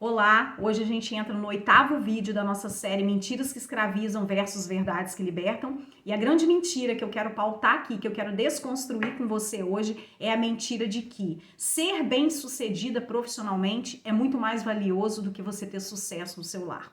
Olá, hoje a gente entra no 8º vídeo da nossa série Mentiras que Escravizam versus Verdades que Libertam. E a grande mentira que eu quero pautar aqui, que eu quero desconstruir com você hoje, é a mentira de que ser bem-sucedida profissionalmente é muito mais valioso do que você ter sucesso no seu lar.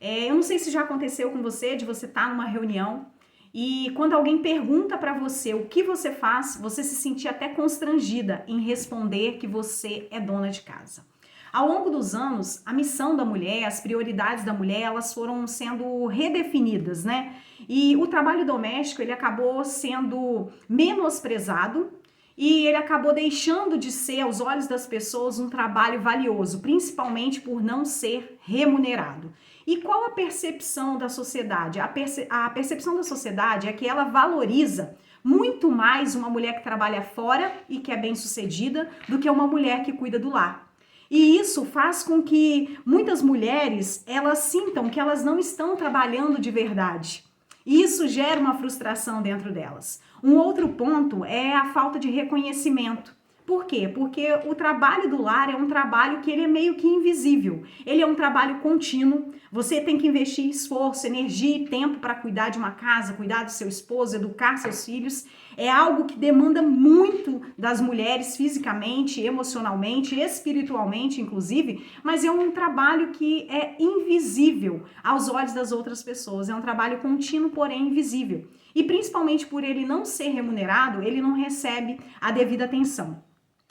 Eu não sei se já aconteceu com você, de você estar numa reunião e quando alguém pergunta para você o que você faz, você se sentir até constrangida em responder que você é dona de casa. Ao longo dos anos, a missão da mulher, as prioridades da mulher, elas foram sendo redefinidas, né? E o trabalho doméstico, ele acabou sendo menosprezado e ele acabou deixando de ser, aos olhos das pessoas, um trabalho valioso, principalmente por não ser remunerado. E qual a percepção da sociedade? A percepção da sociedade é que ela valoriza muito mais uma mulher que trabalha fora e que é bem-sucedida do que uma mulher que cuida do lar. E isso faz com que muitas mulheres, elas sintam que elas não estão trabalhando de verdade. E isso gera uma frustração dentro delas. Um outro ponto é a falta de reconhecimento. Por quê? Porque o trabalho do lar é um trabalho que ele é meio que invisível. Ele é um trabalho contínuo. Você tem que investir esforço, energia e tempo para cuidar de uma casa, cuidar do seu esposo, educar seus filhos. É algo que demanda muito das mulheres fisicamente, emocionalmente, espiritualmente, inclusive, mas é um trabalho que é invisível aos olhos das outras pessoas. É um trabalho contínuo, porém invisível. E principalmente por ele não ser remunerado, ele não recebe a devida atenção.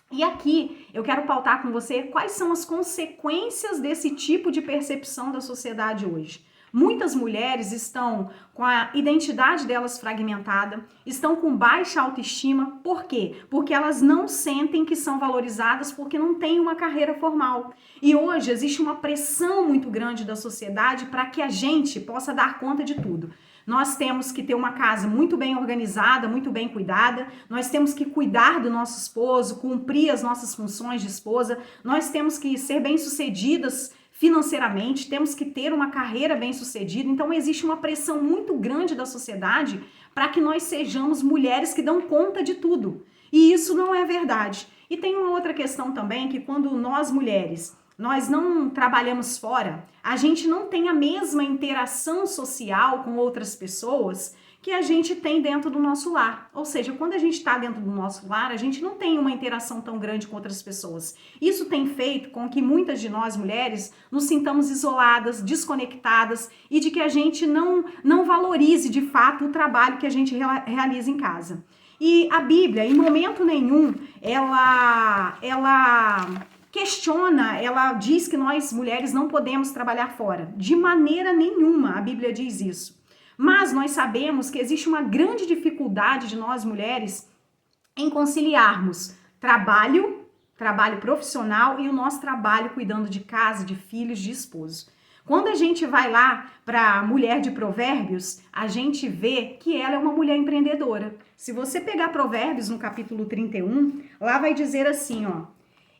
E aqui eu quero pautar com você quais são as consequências desse tipo de percepção da sociedade hoje. Muitas mulheres estão com a identidade delas fragmentada, estão com baixa autoestima. Por quê? Porque elas não sentem que são valorizadas porque não têm uma carreira formal. E hoje existe uma pressão muito grande da sociedade para que a gente possa dar conta de tudo. Nós temos que ter uma casa muito bem organizada, muito bem cuidada. Nós temos que cuidar do nosso esposo, cumprir as nossas funções de esposa. Nós temos que ser bem-sucedidas financeiramente, temos que ter uma carreira bem-sucedida. Então existe uma pressão muito grande da sociedade para que nós sejamos mulheres que dão conta de tudo. E isso não é verdade. E tem uma outra questão também, que quando nós mulheres nós não trabalhamos fora, a gente não tem a mesma interação social com outras pessoas que a gente tem dentro do nosso lar. Ou seja, quando a gente está dentro do nosso lar, a gente não tem uma interação tão grande com outras pessoas. Isso tem feito com que muitas de nós mulheres nos sintamos isoladas, desconectadas e de que a gente não valorize de fato o trabalho que a gente realiza em casa. E a Bíblia, em momento nenhum, ela questiona, ela diz que nós mulheres não podemos trabalhar fora. De maneira nenhuma a Bíblia diz isso. Mas nós sabemos que existe uma grande dificuldade de nós mulheres em conciliarmos trabalho profissional e o nosso trabalho cuidando de casa, de filhos, de esposo. Quando a gente vai lá para a mulher de Provérbios, a gente vê que ela é uma mulher empreendedora. Se você pegar Provérbios no capítulo 31, lá vai dizer assim, ó: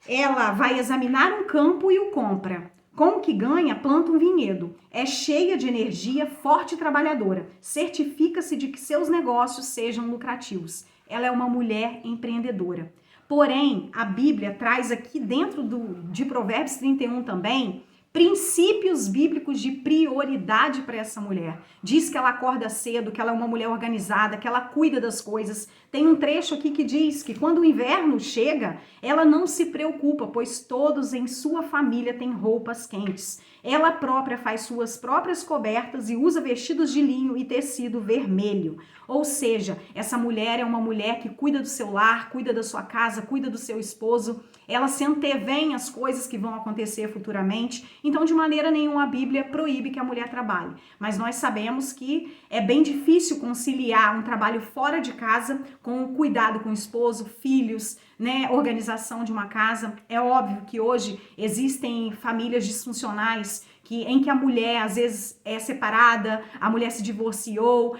ela vai examinar um campo e o compra. Com o que ganha, planta um vinhedo. É cheia de energia, forte e trabalhadora. Certifica-se de que seus negócios sejam lucrativos. Ela é uma mulher empreendedora. Porém, a Bíblia traz aqui dentro de Provérbios 31 também princípios bíblicos de prioridade para essa mulher. Diz que ela acorda cedo, que ela é uma mulher organizada, que ela cuida das coisas. Tem um trecho aqui que diz que quando o inverno chega, ela não se preocupa, pois todos em sua família têm roupas quentes. Ela própria faz suas próprias cobertas e usa vestidos de linho e tecido vermelho. Ou seja, essa mulher é uma mulher que cuida do seu lar, cuida da sua casa, cuida do seu esposo. Ela se antevém às coisas que vão acontecer futuramente. Então, de maneira nenhuma, a Bíblia proíbe que a mulher trabalhe. Mas nós sabemos que é bem difícil conciliar um trabalho fora de casa com o cuidado com o esposo, filhos, né, organização de uma casa. É óbvio que hoje existem famílias disfuncionais em que a mulher às vezes é separada, a mulher se divorciou,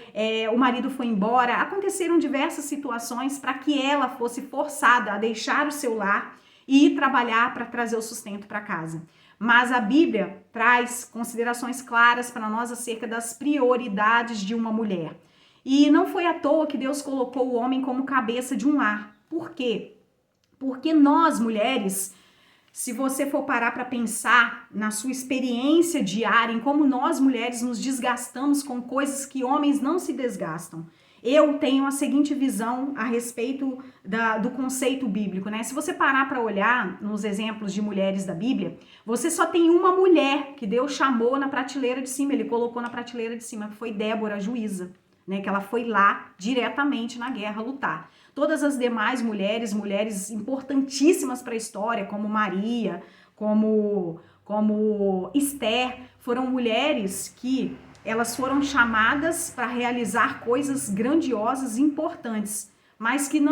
o marido foi embora. Aconteceram diversas situações para que ela fosse forçada a deixar o seu lar e ir trabalhar para trazer o sustento para casa. Mas a Bíblia traz considerações claras para nós acerca das prioridades de uma mulher. E não foi à toa que Deus colocou o homem como cabeça de um lar. Por quê? Porque nós, mulheres, se você for parar para pensar na sua experiência diária, em como nós mulheres nos desgastamos com coisas que homens não se desgastam. Eu tenho a seguinte visão a respeito do conceito bíblico, né? Se você parar para olhar nos exemplos de mulheres da Bíblia, você só tem uma mulher que Deus chamou na prateleira de cima, ele colocou na prateleira de cima, que foi Débora, a juíza, né? Que ela foi lá diretamente na guerra lutar. Todas as demais mulheres importantíssimas para a história, como Maria, como Esther, foram mulheres que elas foram chamadas para realizar coisas grandiosas e importantes, mas que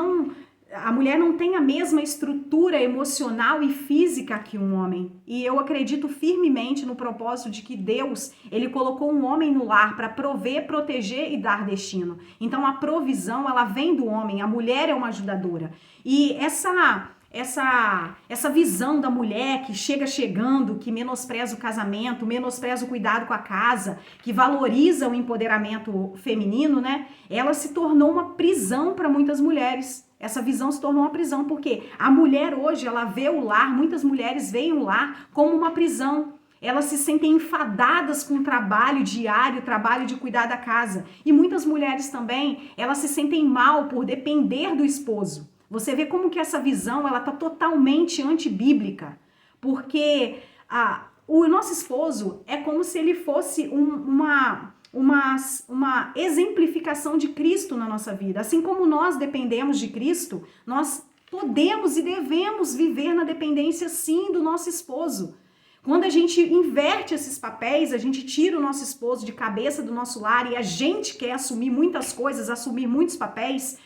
a mulher não tem a mesma estrutura emocional e física que um homem. E eu acredito firmemente no propósito de que Deus, ele colocou um homem no lar para prover, proteger e dar destino. Então a provisão, ela vem do homem, a mulher é uma ajudadora. E essa visão da mulher que chegando, que menospreza o casamento, menospreza o cuidado com a casa, que valoriza o empoderamento feminino, né? Ela se tornou uma prisão para muitas mulheres. Essa visão se tornou uma prisão porque a mulher hoje, ela vê o lar, muitas mulheres veem o lar como uma prisão. Elas se sentem enfadadas com o trabalho diário, o trabalho de cuidar da casa. E muitas mulheres também, elas se sentem mal por depender do esposo. Você vê como que essa visão, ela tá totalmente antibíblica, porque o nosso esposo é como se ele fosse uma exemplificação de Cristo na nossa vida. Assim como nós dependemos de Cristo, nós podemos e devemos viver na dependência sim do nosso esposo. Quando a gente inverte esses papéis, a gente tira o nosso esposo de cabeça do nosso lar e a gente quer assumir muitas coisas, assumir muitos papéis,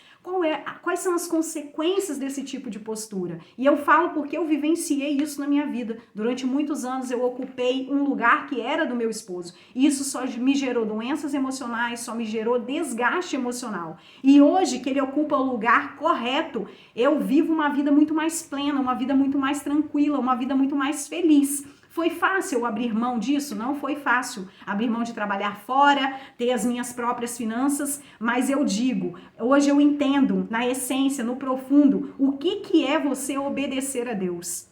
quais são as consequências desse tipo de postura? E eu falo porque eu vivenciei isso na minha vida. Durante muitos anos eu ocupei um lugar que era do meu esposo. E isso só me gerou doenças emocionais, só me gerou desgaste emocional. E hoje que ele ocupa o lugar correto, eu vivo uma vida muito mais plena, uma vida muito mais tranquila, uma vida muito mais feliz. Foi fácil abrir mão disso? Não foi fácil abrir mão de trabalhar fora, ter as minhas próprias finanças, mas eu digo, hoje eu entendo na essência, no profundo, o que é você obedecer a Deus.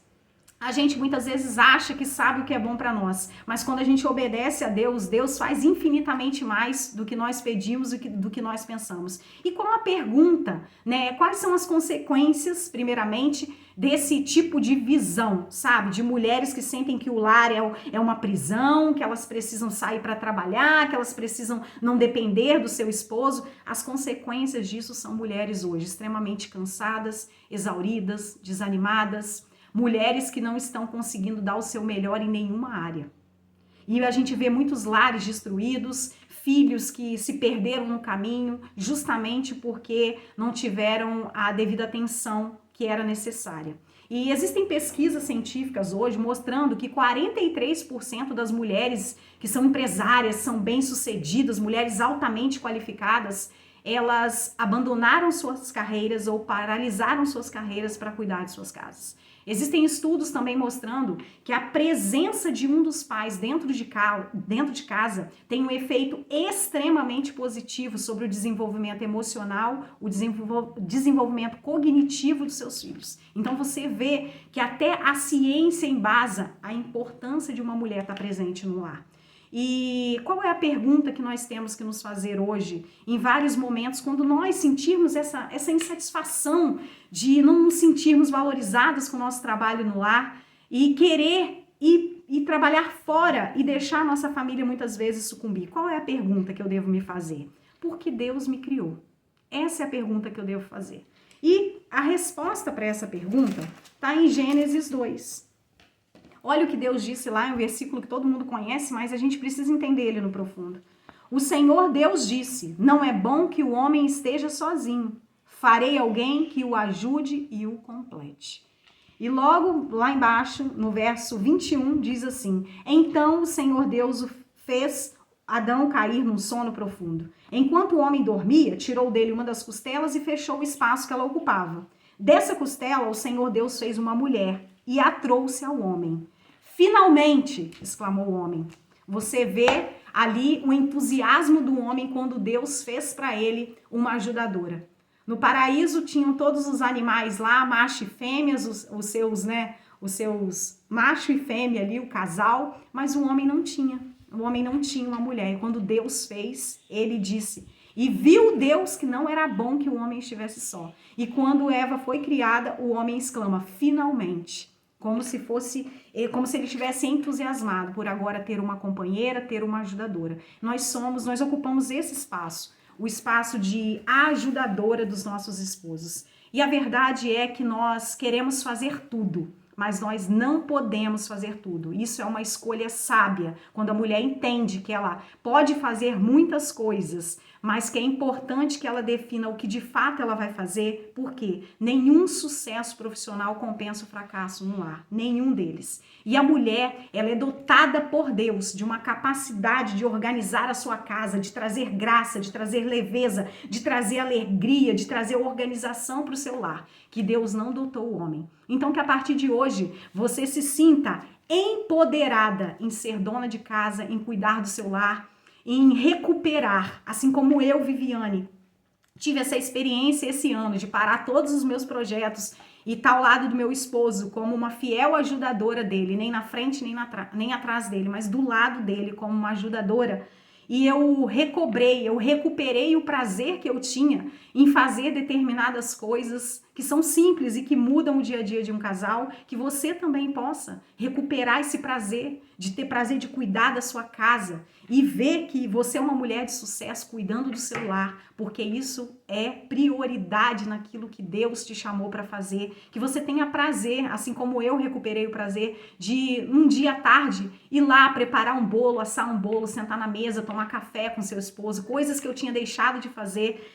A gente muitas vezes acha que sabe o que é bom para nós, mas quando a gente obedece a Deus, Deus faz infinitamente mais do que nós pedimos e do que nós pensamos. E com a pergunta, né, quais são as consequências, primeiramente, desse tipo de visão, sabe? De mulheres que sentem que o lar é uma prisão, que elas precisam sair para trabalhar, que elas precisam não depender do seu esposo. As consequências disso são mulheres hoje extremamente cansadas, exauridas, desanimadas, mulheres que não estão conseguindo dar o seu melhor em nenhuma área. E a gente vê muitos lares destruídos, filhos que se perderam no caminho, justamente porque não tiveram a devida atenção que era necessária. E existem pesquisas científicas hoje mostrando que 43% das mulheres que são empresárias, são bem-sucedidas, mulheres altamente qualificadas, elas abandonaram suas carreiras ou paralisaram suas carreiras para cuidar de suas casas. Existem estudos também mostrando que a presença de um dos pais dentro de casa tem um efeito extremamente positivo sobre o desenvolvimento emocional, o desenvolvimento cognitivo dos seus filhos. Então você vê que até a ciência embasa a importância de uma mulher estar presente no lar. E qual é a pergunta que nós temos que nos fazer hoje, em vários momentos, quando nós sentirmos essa insatisfação de não nos sentirmos valorizadas com o nosso trabalho no lar e querer ir trabalhar fora e deixar a nossa família muitas vezes sucumbir? Qual é a pergunta que eu devo me fazer? Por que Deus me criou? Essa é a pergunta que eu devo fazer. E a resposta para essa pergunta está em Gênesis 2. Olha o que Deus disse lá, é um versículo que todo mundo conhece, mas a gente precisa entender ele no profundo. O Senhor Deus disse, não é bom que o homem esteja sozinho. Farei alguém que o ajude e o complete. E logo lá embaixo, no verso 21, diz assim, então o Senhor Deus fez Adão cair num sono profundo. Enquanto o homem dormia, tirou dele uma das costelas e fechou o espaço que ela ocupava. Dessa costela, o Senhor Deus fez uma mulher e a trouxe ao homem. Finalmente, exclamou o homem. Você vê ali o entusiasmo do homem quando Deus fez para ele uma ajudadora. No paraíso tinham todos os animais lá, macho e fêmeas, os seus, né, os seus macho e fêmea ali, o casal, mas o homem não tinha. O homem não tinha uma mulher. E quando Deus fez, ele disse: e viu Deus que não era bom que o homem estivesse só. E quando Eva foi criada, o homem exclama: finalmente. Como se ele estivesse entusiasmado por agora ter uma companheira, ter uma ajudadora. Nós ocupamos esse espaço, o espaço de ajudadora dos nossos esposos. E a verdade é que nós queremos fazer tudo, mas nós não podemos fazer tudo. Isso é uma escolha sábia, quando a mulher entende que ela pode fazer muitas coisas, mas que é importante que ela defina o que de fato ela vai fazer, porque nenhum sucesso profissional compensa o fracasso no lar, nenhum deles. E a mulher, ela é dotada por Deus de uma capacidade de organizar a sua casa, de trazer graça, de trazer leveza, de trazer alegria, de trazer organização para o seu lar, que Deus não dotou o homem. Então que a partir de hoje você se sinta empoderada em ser dona de casa, em cuidar do seu lar, em recuperar, assim como eu, Viviane, tive essa experiência esse ano de parar todos os meus projetos e estar ao lado do meu esposo como uma fiel ajudadora dele, nem na frente nem atrás dele, mas do lado dele como uma ajudadora. E eu recuperei o prazer que eu tinha em fazer determinadas coisas que são simples e que mudam o dia a dia de um casal, que você também possa recuperar esse prazer, de ter prazer de cuidar da sua casa e ver que você é uma mulher de sucesso cuidando do seu lar, porque isso é prioridade naquilo que Deus te chamou para fazer, que você tenha prazer, assim como eu recuperei o prazer de um dia à tarde ir lá preparar um bolo, assar um bolo, sentar na mesa, tomar café com seu esposo, coisas que eu tinha deixado de fazer.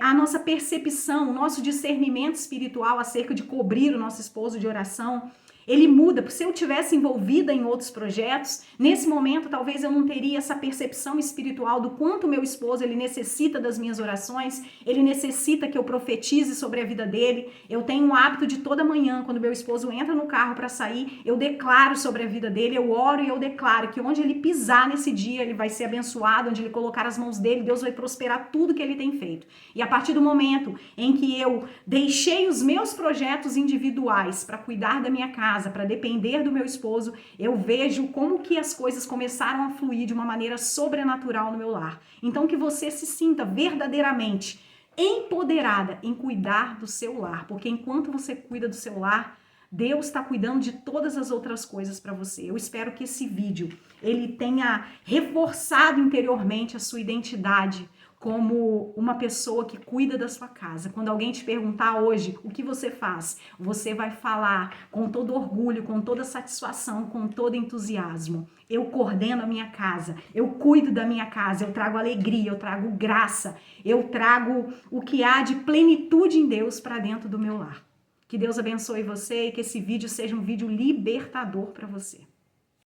A nossa percepção, o nosso discernimento espiritual acerca de cobrir o nosso esposo de oração, ele muda. Se eu tivesse envolvida em outros projetos, nesse momento talvez eu não teria essa percepção espiritual do quanto meu esposo ele necessita das minhas orações, ele necessita que eu profetize sobre a vida dele. Eu tenho um hábito de toda manhã, quando meu esposo entra no carro para sair, eu declaro sobre a vida dele, eu oro e eu declaro que onde ele pisar nesse dia, ele vai ser abençoado, onde ele colocar as mãos dele, Deus vai prosperar tudo que ele tem feito. E a partir do momento em que eu deixei os meus projetos individuais para cuidar da minha casa, para depender do meu esposo, eu vejo como que as coisas começaram a fluir de uma maneira sobrenatural no meu lar. Então que você se sinta verdadeiramente empoderada em cuidar do seu lar, porque enquanto você cuida do seu lar, Deus está cuidando de todas as outras coisas para você. Eu espero que esse vídeo ele tenha reforçado interiormente a sua identidade como uma pessoa que cuida da sua casa. Quando alguém te perguntar hoje o que você faz, você vai falar com todo orgulho, com toda satisfação, com todo entusiasmo. Eu coordeno a minha casa, eu cuido da minha casa, eu trago alegria, eu trago graça, eu trago o que há de plenitude em Deus para dentro do meu lar. Que Deus abençoe você e que esse vídeo seja um vídeo libertador para você.